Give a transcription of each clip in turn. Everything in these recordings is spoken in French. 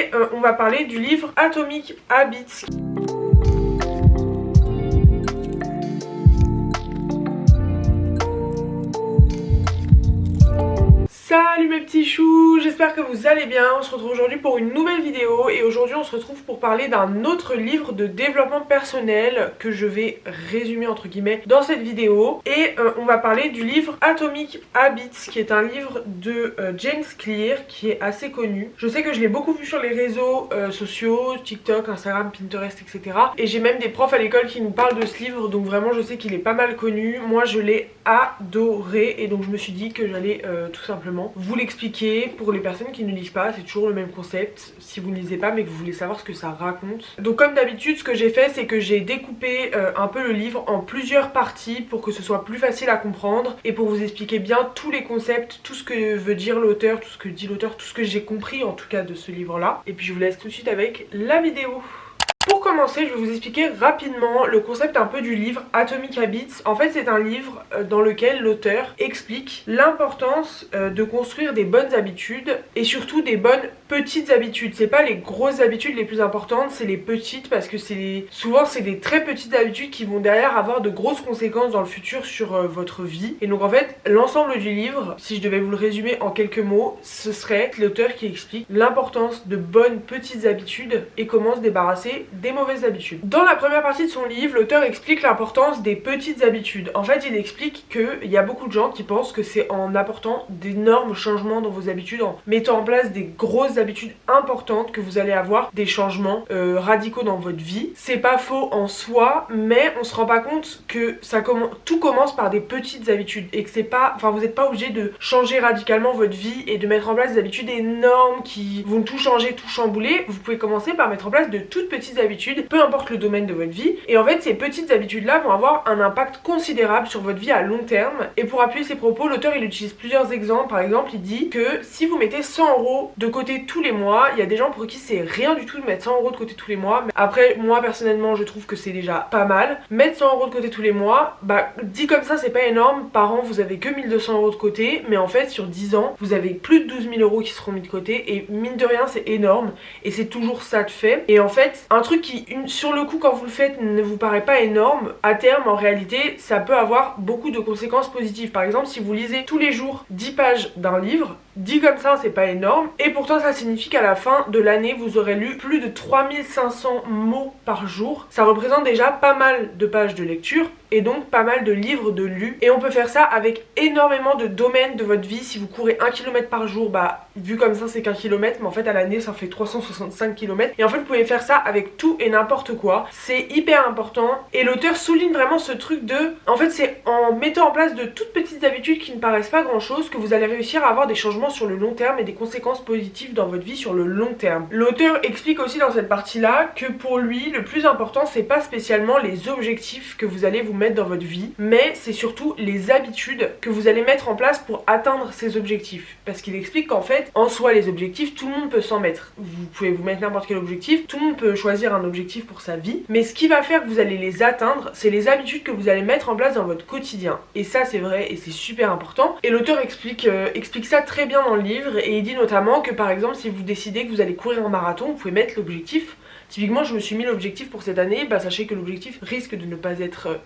et on va parler du livre Atomic Habits. Salut mes petits choux, j'espère que vous allez bien. On se retrouve aujourd'hui pour une nouvelle vidéo et aujourd'hui on se retrouve pour parler d'un autre livre de développement personnel que je vais résumer entre guillemets dans cette vidéo. Et on va parler du livre Atomic Habits qui est un livre de James Clear qui est assez connu. Je sais que je l'ai beaucoup vu sur les réseaux sociaux, TikTok, Instagram, Pinterest, etc. Et j'ai même des profs à l'école qui nous parlent de ce livre, donc vraiment je sais qu'il est pas mal connu. Moi je l'ai adoré et donc je me suis dit que j'allais tout simplement vous l'expliquer pour les personnes qui ne lisent pas. C'est toujours le même concept si vous ne lisez pas mais que vous voulez savoir ce que ça raconte. Donc comme d'habitude ce que j'ai fait c'est que j'ai découpé un peu le livre en plusieurs parties pour que ce soit plus facile à comprendre et pour vous expliquer bien tous les concepts, tout ce que veut dire l'auteur, tout ce que dit l'auteur, tout ce que j'ai compris en tout cas de ce livre là. Et puis je vous laisse tout de suite avec la vidéo. Pour commencer, je vais vous expliquer rapidement le concept un peu du livre Atomic Habits. En fait, c'est un livre dans lequel l'auteur explique l'importance de construire des bonnes habitudes et surtout des bonnes petites habitudes. C'est pas les grosses habitudes les plus importantes, c'est les petites parce que souvent c'est des très petites habitudes qui vont derrière avoir de grosses conséquences dans le futur sur votre vie. Et donc en fait, l'ensemble du livre, si je devais vous le résumer en quelques mots, ce serait l'auteur qui explique l'importance de bonnes petites habitudes et comment se débarrasser des mauvaises habitudes. Dans la première partie de son livre, l'auteur explique l'importance des petites habitudes. En fait, il explique qu'il y a beaucoup de gens qui pensent que c'est en apportant d'énormes changements dans vos habitudes, en mettant en place des grosses habitudes importantes que vous allez avoir des changements radicaux dans votre vie. C'est pas faux en soi, mais on se rend pas compte que tout commence par des petites habitudes et que c'est pas, vous n'êtes pas obligé de changer radicalement votre vie et de mettre en place des habitudes énormes qui vont tout changer, tout chambouler. Vous pouvez commencer par mettre en place de toutes petites habitudes, peu importe le domaine de votre vie, et en fait ces petites habitudes là vont avoir un impact considérable sur votre vie à long terme. Et pour appuyer ses propos, l'auteur il utilise plusieurs exemples. Par exemple, il dit que si vous mettez 100 € de côté tous les mois, il y a des gens pour qui c'est rien du tout de mettre 100 € de côté tous les mois. Mais après, moi personnellement je trouve que c'est déjà pas mal. Mettre 100 € de côté tous les mois, dit comme ça c'est pas énorme. Par an vous avez que 1200 € de côté, mais en fait sur 10 ans vous avez plus de 12 000 € qui seront mis de côté, et mine de rien c'est énorme et c'est toujours ça de fait. Et en fait un truc qui sur le coup quand vous le faites ne vous paraît pas énorme, à terme en réalité ça peut avoir beaucoup de conséquences positives. Par exemple, si vous lisez tous les jours 10 pages d'un livre, dit comme ça c'est pas énorme, et pourtant ça signifie qu'à la fin de l'année vous aurez lu plus de 3500 mots par jour. Ça représente déjà pas mal de pages de lecture et donc pas mal de livres de lus, et on peut faire ça avec énormément de domaines de votre vie. Si vous courez 1 km par jour, vu comme ça c'est qu'1 km, mais en fait à l'année ça fait 365 km, et en fait vous pouvez faire ça avec tout et n'importe quoi. C'est hyper important et l'auteur souligne vraiment ce truc de, en fait c'est en mettant en place de toutes petites habitudes qui ne paraissent pas grand chose que vous allez réussir à avoir des changements sur le long terme et des conséquences positives dans votre vie sur le long terme. L'auteur explique aussi dans cette partie là que pour lui le plus important c'est pas spécialement les objectifs que vous allez vous mettre dans votre vie, mais c'est surtout les habitudes que vous allez mettre en place pour atteindre ces objectifs. Parce qu'il explique qu'en fait en soi les objectifs tout le monde peut s'en mettre, vous pouvez vous mettre n'importe quel objectif, tout le monde peut choisir un objectif pour sa vie, mais ce qui va faire que vous allez les atteindre c'est les habitudes que vous allez mettre en place dans votre quotidien. Et ça c'est vrai et c'est super important, et l'auteur explique ça très bien dans le livre, et il dit notamment que par exemple si vous décidez que vous allez courir un marathon, vous pouvez mettre l'objectif. Typiquement je me suis mis l'objectif pour cette année, sachez que l'objectif risque de ne pas être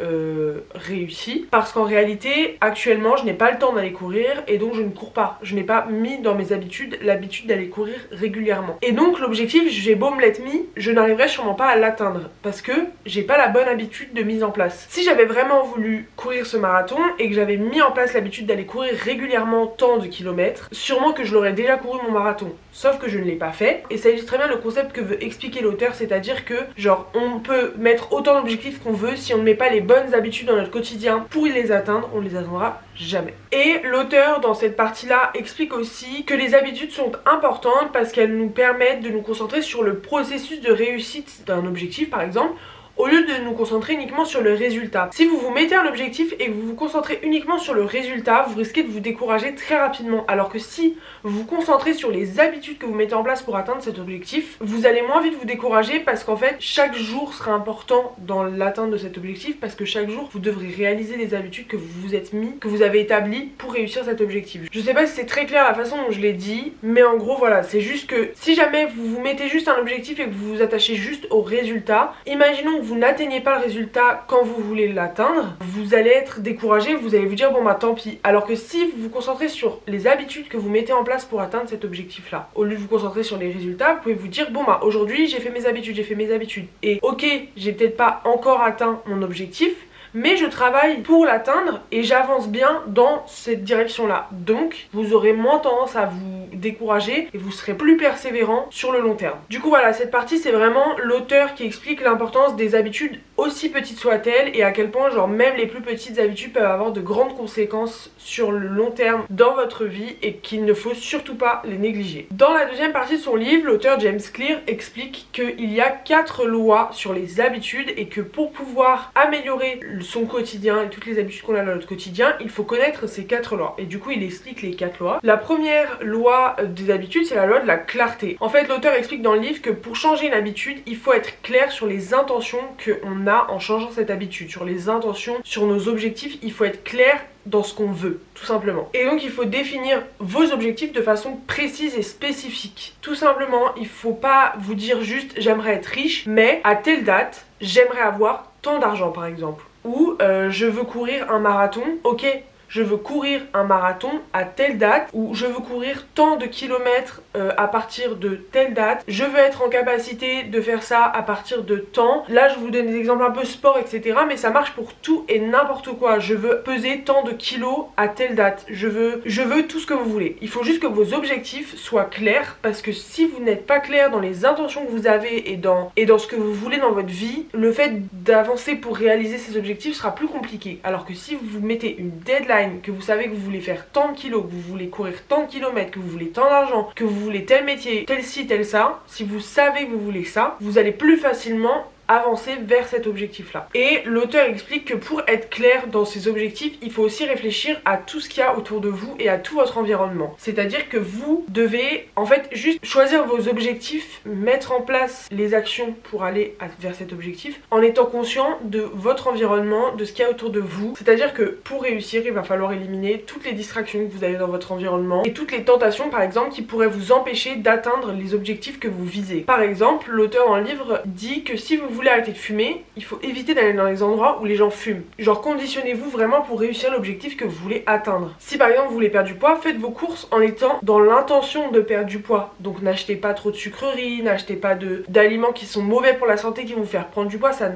réussi parce qu'en réalité actuellement je n'ai pas le temps d'aller courir et donc je ne cours pas. Je n'ai pas mis dans mes habitudes l'habitude d'aller courir régulièrement. Et donc l'objectif, j'ai beau me l'être mis, je n'arriverai sûrement pas à l'atteindre parce que j'ai pas la bonne habitude de mise en place. Si j'avais vraiment voulu courir ce marathon et que j'avais mis en place l'habitude d'aller courir régulièrement tant de kilomètres, sûrement que je l'aurais déjà couru mon marathon. Sauf que je ne l'ai pas fait, et ça illustre très bien le concept que veut expliquer l'auteur, c'est-à-dire que genre on peut mettre autant d'objectifs qu'on veut, si on ne met pas les bonnes habitudes dans notre quotidien pour les atteindre, on les atteindra jamais. Et l'auteur dans cette partie-là explique aussi que les habitudes sont importantes parce qu'elles nous permettent de nous concentrer sur le processus de réussite d'un objectif par exemple. au lieu de nous concentrer uniquement sur le résultat. Si vous vous mettez un objectif et que vous vous concentrez uniquement sur le résultat, vous risquez de vous décourager très rapidement. Alors que si vous vous concentrez sur les habitudes que vous mettez en place pour atteindre cet objectif, vous allez moins vite vous décourager parce qu'en fait, chaque jour sera important dans l'atteinte de cet objectif parce que chaque jour, vous devrez réaliser les habitudes que vous vous êtes mis, que vous avez établies pour réussir cet objectif. Je sais pas si c'est très clair la façon dont je l'ai dit, mais en gros, voilà, c'est juste que si jamais vous vous mettez juste un objectif et que vous vous attachez juste au résultat, imaginons que vous n'atteignez pas le résultat quand vous voulez l'atteindre, vous allez être découragé, vous allez vous dire bon bah tant pis. Alors que si vous vous concentrez sur les habitudes que vous mettez en place pour atteindre cet objectif là, au lieu de vous concentrer sur les résultats, vous pouvez vous dire bon bah aujourd'hui j'ai fait mes habitudes, et ok, j'ai peut-être pas encore atteint mon objectif, mais je travaille pour l'atteindre et j'avance bien dans cette direction-là. Donc, vous aurez moins tendance à vous décourager et vous serez plus persévérant sur le long terme. Du coup, voilà, cette partie, c'est vraiment l'auteur qui explique l'importance des habitudes, aussi petites soient-elles, et à quel point, genre, même les plus petites habitudes peuvent avoir de grandes conséquences sur le long terme dans votre vie et qu'il ne faut surtout pas les négliger. Dans la deuxième partie de son livre, l'auteur James Clear explique qu'il y a 4 lois sur les habitudes et que pour pouvoir améliorer son quotidien et toutes les habitudes qu'on a dans notre quotidien, il faut connaître ces 4 lois. Et du coup, il explique les 4 lois. La première loi des habitudes, c'est la loi de la clarté. En fait, l'auteur explique dans le livre que pour changer une habitude, il faut être clair sur les intentions qu'on a en changeant cette habitude, sur les intentions, sur nos objectifs. Il faut être clair dans ce qu'on veut, tout simplement. Et donc il faut définir vos objectifs de façon précise et spécifique. Tout simplement, il faut pas vous dire juste j'aimerais être riche, mais à telle date, j'aimerais avoir tant d'argent par exemple. Ou je veux courir un marathon, ok, je veux courir un marathon à telle date, ou je veux courir tant de kilomètres à partir de telle date, je veux être en capacité de faire ça à partir de temps. Là je vous donne des exemples un peu sport, etc. Mais ça marche pour tout et n'importe quoi. Je veux peser tant de kilos à telle date, je veux tout ce que vous voulez. Il faut juste que vos objectifs soient clairs, parce que si vous n'êtes pas clair dans les intentions que vous avez et dans ce que vous voulez dans votre vie, le fait d'avancer pour réaliser ces objectifs sera plus compliqué. Alors que si vous mettez une deadline, que vous savez que vous voulez faire tant de kilos, que vous voulez courir tant de kilomètres, que vous voulez tant d'argent, que vous voulez tel métier, tel ci, tel ça, si vous savez que vous voulez ça, vous allez plus facilement avancer vers cet objectif là. Et l'auteur explique que pour être clair dans ses objectifs, il faut aussi réfléchir à tout ce qu'il y a autour de vous et à tout votre environnement. C'est-à-dire que vous devez en fait juste choisir vos objectifs, mettre en place les actions pour aller vers cet objectif en étant conscient de votre environnement, de ce qu'il y a autour de vous. C'est-à-dire que pour réussir, il va falloir éliminer toutes les distractions que vous avez dans votre environnement et toutes les tentations par exemple qui pourraient vous empêcher d'atteindre les objectifs que vous visez. Par exemple, l'auteur dans le livre dit que si vous voulez arrêter de fumer, il faut éviter d'aller dans les endroits où les gens fument. Genre conditionnez-vous vraiment pour réussir l'objectif que vous voulez atteindre. Si par exemple vous voulez perdre du poids, faites vos courses en étant dans l'intention de perdre du poids. Donc n'achetez pas trop de sucreries, n'achetez pas d'aliments qui sont mauvais pour la santé, qui vont vous faire prendre du poids, ça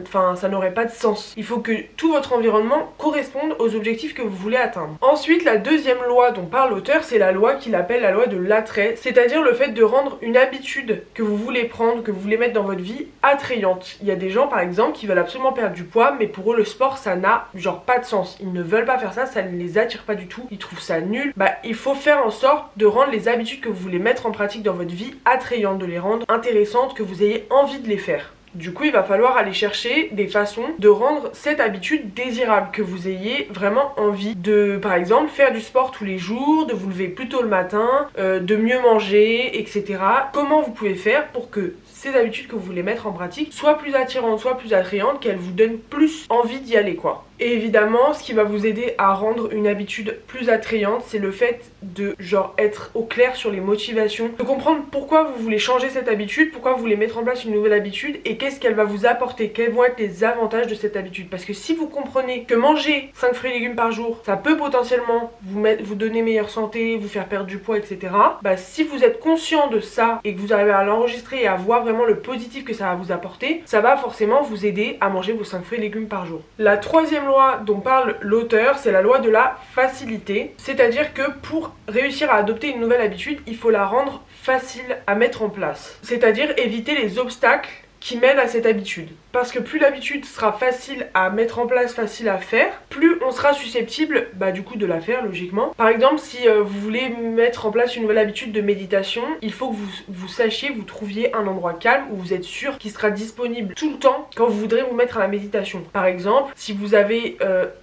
n'aurait pas de sens. Il faut que tout votre environnement corresponde aux objectifs que vous voulez atteindre. Ensuite, la deuxième loi dont parle l'auteur, c'est la loi qu'il appelle la loi de l'attrait, c'est-à-dire le fait de rendre une habitude que vous voulez prendre, que vous voulez mettre dans votre vie, attrayante. Il y a des gens par exemple qui veulent absolument perdre du poids, mais pour eux le sport ça n'a genre pas de sens, ils ne veulent pas faire ça, ça ne les attire pas du tout, ils trouvent ça nul. Bah il faut faire en sorte de rendre les habitudes que vous voulez mettre en pratique dans votre vie attrayantes, de les rendre intéressantes, que vous ayez envie de les faire. Du coup, il va falloir aller chercher des façons de rendre cette habitude désirable, que vous ayez vraiment envie de, par exemple, faire du sport tous les jours, de vous lever plus tôt le matin, de mieux manger, etc. Comment vous pouvez faire pour que ces habitudes que vous voulez mettre en pratique soient plus attirantes, soient plus attrayantes, qu'elles vous donnent plus envie d'y aller, quoi. Et évidemment, ce qui va vous aider à rendre une habitude plus attrayante, c'est le fait de genre être au clair sur les motivations, de comprendre pourquoi vous voulez changer cette habitude, pourquoi vous voulez mettre en place une nouvelle habitude et qu'est-ce qu'elle va vous apporter, quels vont être les avantages de cette habitude. Parce que si vous comprenez que manger 5 fruits et légumes par jour, ça peut potentiellement vous donner meilleure santé, vous faire perdre du poids, etc. Bah si vous êtes conscient de ça et que vous arrivez à l'enregistrer et à voir vraiment le positif que ça va vous apporter, ça va forcément vous aider à manger vos 5 fruits et légumes par jour. La troisième loi dont parle l'auteur, c'est la loi de la facilité. C'est-à-dire que pour réussir à adopter une nouvelle habitude, il faut la rendre facile à mettre en place. C'est-à-dire éviter les obstacles qui mène à cette habitude. Parce que plus l'habitude sera facile à mettre en place, facile à faire, plus on sera susceptible du coup de la faire logiquement. Par exemple, si vous voulez mettre en place une nouvelle habitude de méditation, il faut que vous sachiez, vous trouviez un endroit calme où vous êtes sûr qu'il sera disponible tout le temps quand vous voudrez vous mettre à la méditation. Par exemple, si vous avez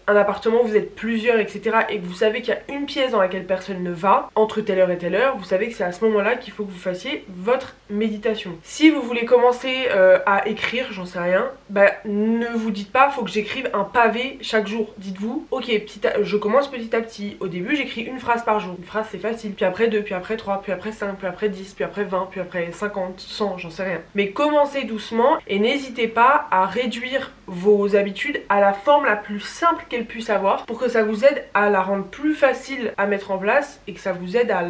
un appartement, vous êtes plusieurs, etc. et que vous savez qu'il y a une pièce dans laquelle personne ne va, entre telle heure et telle heure, vous savez que c'est à ce moment-là qu'il faut que vous fassiez votre méditation. Si vous voulez commencer à écrire, j'en sais rien, ne vous dites pas faut que j'écrive un pavé chaque jour. Dites-vous ok, je commence petit à petit. Au début j'écris une phrase par jour. Une phrase c'est facile, puis après 2, puis après 3, puis après 5, puis après 10, puis après 20, puis après 50, 100, j'en sais rien. Mais commencez doucement et n'hésitez pas à réduire vos habitudes à la forme la plus simple qu'elle puisse avoir pour que ça vous aide à la rendre plus facile à mettre en place et que ça vous aide à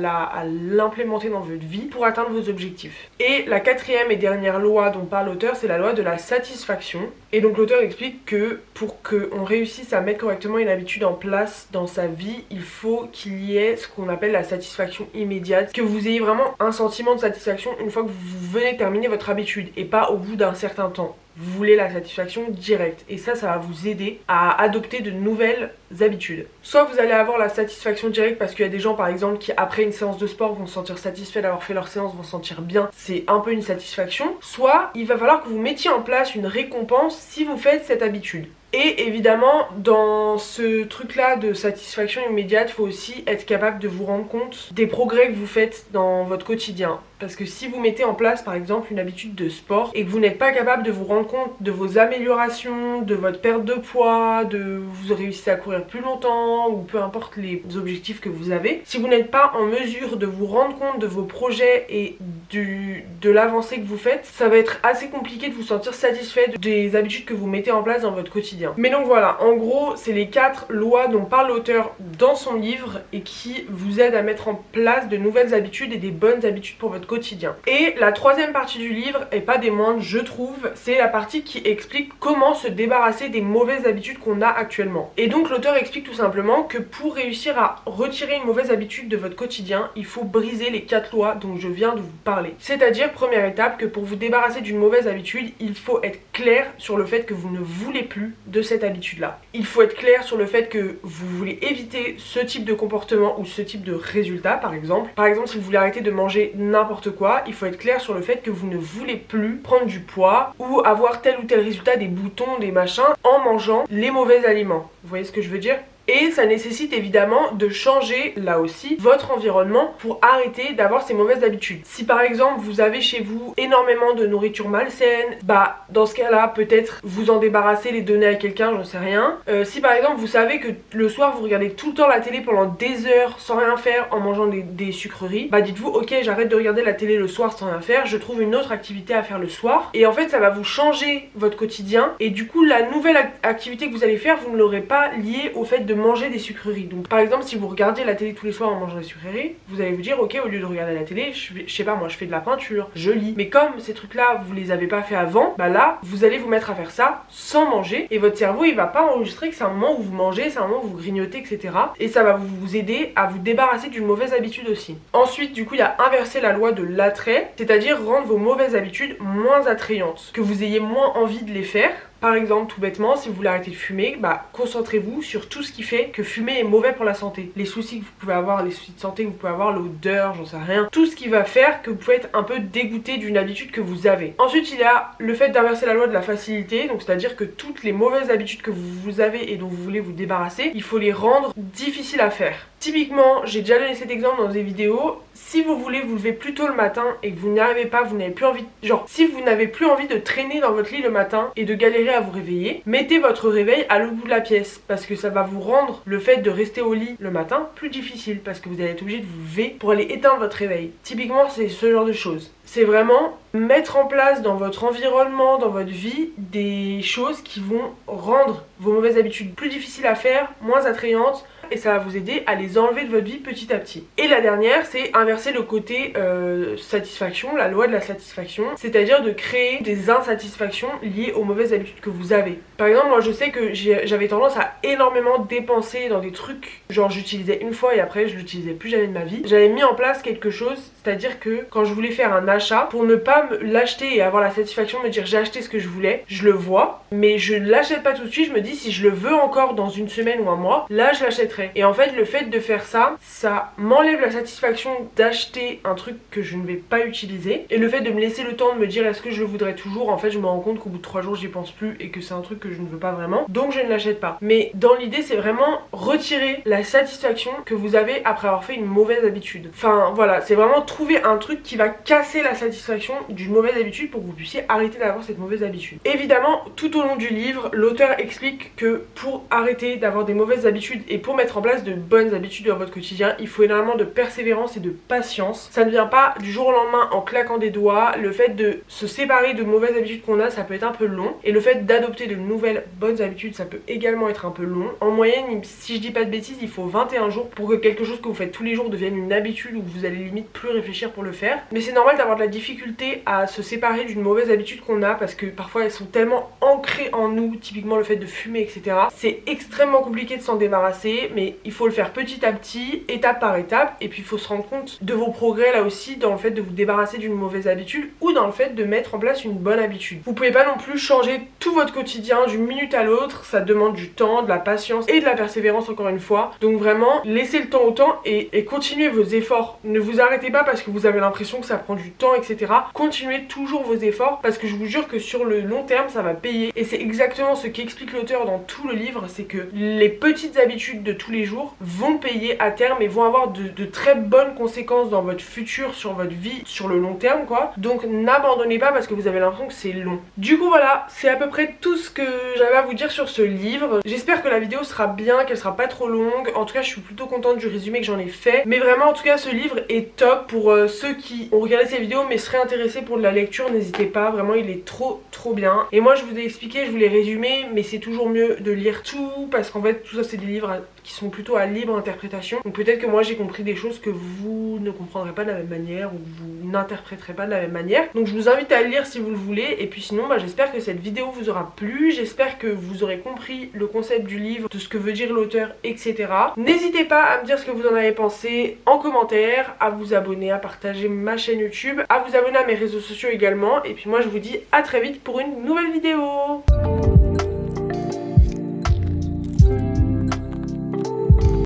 l'implémenter dans votre vie pour atteindre vos objectifs. Et la quatrième et dernière loi dont parle l'auteur, c'est la loi de la satisfaction. Et donc l'auteur explique que pour qu'on réussisse à mettre correctement une habitude en place dans sa vie, il faut qu'il y ait ce qu'on appelle la satisfaction immédiate, que vous ayez vraiment un sentiment de satisfaction une fois que vous venez terminer votre habitude et pas au bout d'un certain temps. Vous voulez la satisfaction directe et ça va vous aider à adopter de nouvelles habitudes. Soit vous allez avoir la satisfaction directe parce qu'il y a des gens par exemple qui après une séance de sport vont se sentir satisfaits d'avoir fait leur séance, vont se sentir bien, c'est un peu une satisfaction. Soit il va falloir que vous mettiez en place une récompense si vous faites cette habitude. Et évidemment, dans ce truc-là de satisfaction immédiate, il faut aussi être capable de vous rendre compte des progrès que vous faites dans votre quotidien. Parce que si vous mettez en place par exemple une habitude de sport et que vous n'êtes pas capable de vous rendre compte de vos améliorations, de votre perte de poids, de vous réussissez à courir plus longtemps ou peu importe les objectifs que vous avez, si vous n'êtes pas en mesure de vous rendre compte de vos projets et de l'avancée que vous faites, ça va être assez compliqué de vous sentir satisfait des habitudes que vous mettez en place dans votre quotidien. Mais donc voilà, en gros, c'est les 4 lois dont parle l'auteur dans son livre et qui vous aident à mettre en place de nouvelles habitudes et des bonnes habitudes pour votre quotidien. Et la troisième partie du livre, et pas des moindres je trouve, c'est la partie qui explique comment se débarrasser des mauvaises habitudes qu'on a actuellement. Et donc l'auteur explique tout simplement que pour réussir à retirer une mauvaise habitude de votre quotidien, il faut briser les 4 lois dont je viens de vous parler. C'est-à-dire, première étape, que pour vous débarrasser d'une mauvaise habitude, il faut être clair sur le fait que vous ne voulez plus de cette habitude-là. Il faut être clair sur le fait que vous voulez éviter ce type de comportement ou ce type de résultat, par exemple. Par exemple, si vous voulez arrêter de manger n'importe quoi, il faut être clair sur le fait que vous ne voulez plus prendre du poids ou avoir tel ou tel résultat, des boutons, des machins, en mangeant les mauvais aliments. Vous voyez ce que je veux dire ? Et ça nécessite évidemment de changer, là aussi, votre environnement pour arrêter d'avoir ces mauvaises habitudes. Si par exemple vous avez chez vous énormément de nourriture malsaine, dans ce cas-là, peut-être vous en débarrasser, les donner à quelqu'un, j'en sais rien. Si par exemple vous savez que le soir vous regardez tout le temps la télé pendant des heures sans rien faire en mangeant des sucreries, dites-vous ok, j'arrête de regarder la télé le soir sans rien faire, je trouve une autre activité à faire le soir. Et en fait ça va vous changer votre quotidien et du coup la nouvelle activité que vous allez faire, vous ne l'aurez pas liée au fait de manger des sucreries. Donc par exemple si vous regardez la télé tous les soirs en mangeant des sucreries, vous allez vous dire ok, au lieu de regarder la télé, je sais pas moi, je fais de la peinture, je lis. Mais comme ces trucs là vous les avez pas fait avant, là vous allez vous mettre à faire ça sans manger et votre cerveau il va pas enregistrer que c'est un moment où vous mangez, c'est un moment où vous grignotez, etc. Et ça va vous aider à vous débarrasser d'une mauvaise habitude aussi. Ensuite du coup il y a inversé la loi de l'attrait, c'est-à-dire rendre vos mauvaises habitudes moins attrayantes, que vous ayez moins envie de les faire. Par exemple, tout bêtement, si vous voulez arrêter de fumer, concentrez-vous sur tout ce qui fait que fumer est mauvais pour la santé. Les soucis que vous pouvez avoir, les soucis de santé que vous pouvez avoir, l'odeur, j'en sais rien. Tout ce qui va faire que vous pouvez être un peu dégoûté d'une habitude que vous avez. Ensuite, il y a le fait d'inverser la loi de la facilité, donc c'est-à-dire que toutes les mauvaises habitudes que vous avez et dont vous voulez vous débarrasser, il faut les rendre difficiles à faire. Typiquement, j'ai déjà donné cet exemple dans des vidéos, si vous voulez vous lever plus tôt le matin et que vous n'y arrivez pas, vous n'avez plus envie, si vous n'avez plus envie de traîner dans votre lit le matin et de galérer à vous réveiller, mettez votre réveil à l'autre bout de la pièce parce que ça va vous rendre le fait de rester au lit le matin plus difficile parce que vous allez être obligé de vous lever pour aller éteindre votre réveil. Typiquement, c'est ce genre de choses. C'est vraiment mettre en place dans votre environnement, dans votre vie, des choses qui vont rendre vos mauvaises habitudes plus difficiles à faire, moins attrayantes et ça va vous aider à les enlever de votre vie petit à petit. Et la dernière, c'est inverser le côté satisfaction, la loi de la satisfaction, c'est-à-dire de créer des insatisfactions liées aux mauvaises habitudes que vous avez. Par exemple, moi je sais que j'avais tendance à énormément dépenser dans des trucs, genre j'utilisais une fois et après je l'utilisais plus jamais de ma vie. J'avais mis en place quelque chose, c'est-à-dire que quand je voulais faire un achat, pour ne pas l'acheter et avoir la satisfaction de me dire j'ai acheté ce que je voulais, je le vois, mais je ne l'achète pas tout de suite, je me dis si je le veux encore dans une semaine ou un mois, là je l'achèterai. Et en fait le fait de faire ça, ça m'enlève la satisfaction d'acheter un truc que je ne vais pas utiliser, et le fait de me laisser le temps de me dire est-ce que je le voudrais toujours, en fait je me rends compte qu'au bout de 3 jours j'y pense plus et que c'est un truc que je ne veux pas vraiment, donc je ne l'achète pas. Mais dans l'idée c'est vraiment retirer la satisfaction que vous avez après avoir fait une mauvaise habitude. Enfin voilà, c'est vraiment trouver un truc qui va casser la satisfaction d'une mauvaise habitude pour que vous puissiez arrêter d'avoir cette mauvaise habitude. Évidemment, tout au long du livre, l'auteur explique que pour arrêter d'avoir des mauvaises habitudes et pour mettre en place de bonnes habitudes dans votre quotidien, il faut énormément de persévérance et de patience. Ça ne vient pas du jour au lendemain en claquant des doigts. Le fait de se séparer de mauvaises habitudes qu'on a, ça peut être un peu long, et le fait d'adopter de nouvelles bonnes habitudes, ça peut également être un peu long. En moyenne, si je dis pas de bêtises, il faut 21 jours pour que quelque chose que vous faites tous les jours devienne une habitude où vous allez limite plus réfléchir pour le faire. Mais c'est normal d'avoir de la difficulté à se séparer d'une mauvaise habitude qu'on a, parce que parfois elles sont tellement ancrées en nous, typiquement le fait de fumer, etc. C'est extrêmement compliqué de s'en débarrasser, mais il faut le faire petit à petit, étape par étape, et puis il faut se rendre compte de vos progrès là aussi dans le fait de vous débarrasser d'une mauvaise habitude ou dans le fait de mettre en place une bonne habitude. Vous pouvez pas non plus changer tout votre quotidien d'une minute à l'autre, ça demande du temps, de la patience et de la persévérance encore une fois. Donc vraiment, laissez le temps au temps et continuez vos efforts. Ne vous arrêtez pas parce que vous avez l'impression que ça prend du temps, etc. Continuez toujours vos efforts parce que je vous jure que sur le long terme, ça va payer. Et c'est exactement ce qu'explique l'auteur dans tout le livre, c'est que les petites habitudes de tous les jours vont payer à terme et vont avoir de très bonnes conséquences dans votre futur, sur votre vie, sur le long terme quoi. Donc n'abandonnez pas parce que vous avez l'impression que c'est long. Du coup voilà, c'est à peu près tout ce que j'avais à vous dire sur ce livre. J'espère que la vidéo sera bien, qu'elle sera pas trop longue. En tout cas je suis plutôt contente du résumé que j'en ai fait. Mais vraiment en tout cas ce livre est top pour ceux qui ont regardé ces vidéos mais seraient intéressés pour de la lecture. N'hésitez pas, vraiment il est trop bien. Et moi je vous ai expliqué, je vous l'ai résumé, mais c'est toujours mieux de lire tout parce qu'en fait tout ça c'est des livres qui sont plutôt à libre interprétation. Donc peut-être que moi j'ai compris des choses que vous ne comprendrez pas de la même manière ou vous n'interpréterez pas de la même manière. Donc je vous invite à le lire si vous le voulez. Et puis sinon j'espère que cette vidéo vous aura plu. J'espère que vous aurez compris le concept du livre, de ce que veut dire l'auteur, etc. N'hésitez pas à me dire ce que vous en avez pensé en commentaire, à vous abonner, à partager ma chaîne YouTube, à vous abonner à mes réseaux sociaux également. Et puis moi je vous dis à très vite pour une nouvelle vidéo.